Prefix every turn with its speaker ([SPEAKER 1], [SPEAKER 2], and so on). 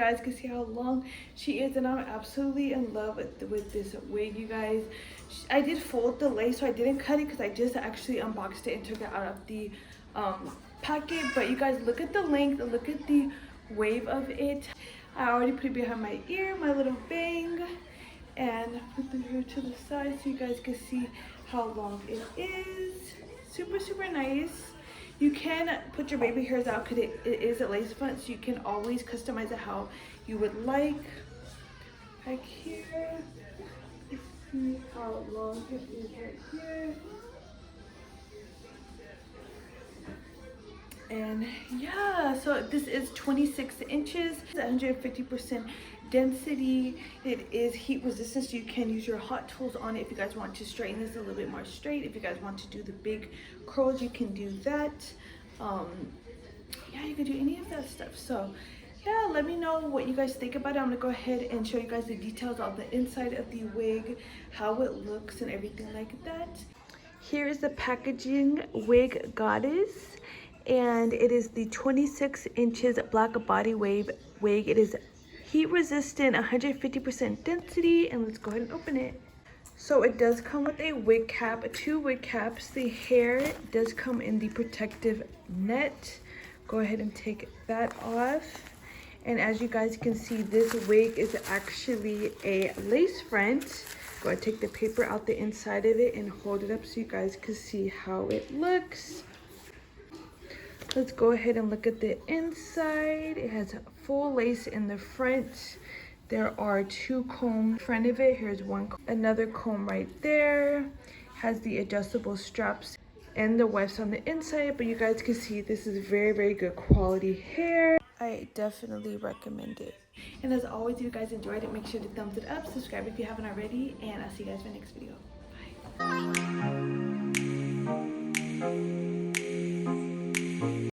[SPEAKER 1] guys can see how long she is, and I'm absolutely in love with this wig, you guys. I did fold the lace, so I didn't cut it because I just actually unboxed it and took it out of the packet. But you guys, look at the length, look at the wave of it. I already put it behind my ear, my little bang, and put the hair to the side so you guys can see how long it is. Super nice. You can put your baby hairs out because it is a lace front, so you can always customize it how you would like. Back here, let's see how long it is right here. And yeah, so this is 26 inches, 150% density. It is heat resistant, so you can use your hot tools on it if you guys want to straighten this a little bit more straight. If you guys want to do the big curls, you can do that. Yeah, you can do any of that stuff. So yeah, let me know what you guys think about it. I'm gonna go ahead and show you guys the details of the inside of the wig, how it looks and everything like that. Here is the packaging. Wig Goddess, and it is the 26 inches black body wave wig. It is heat resistant, 150% density, and let's go ahead and open it. So it does come with a wig cap, 2 wig caps. The hair does come in the protective net. Go ahead and take that off. And as you guys can see, this wig is actually a lace front. Go ahead and take the paper out the inside of it and hold it up so you guys can see how it looks. Let's go ahead and look at the inside. It has full lace in the front. There are 2 combs in front of it. Here's one, another comb right there. Has the adjustable straps and the wefts on the inside, but you guys can see this is very good quality hair. I definitely recommend it. And as always, if you guys enjoyed it, make sure to thumbs it up, subscribe if you haven't already, and I'll see you guys in the next video. Bye.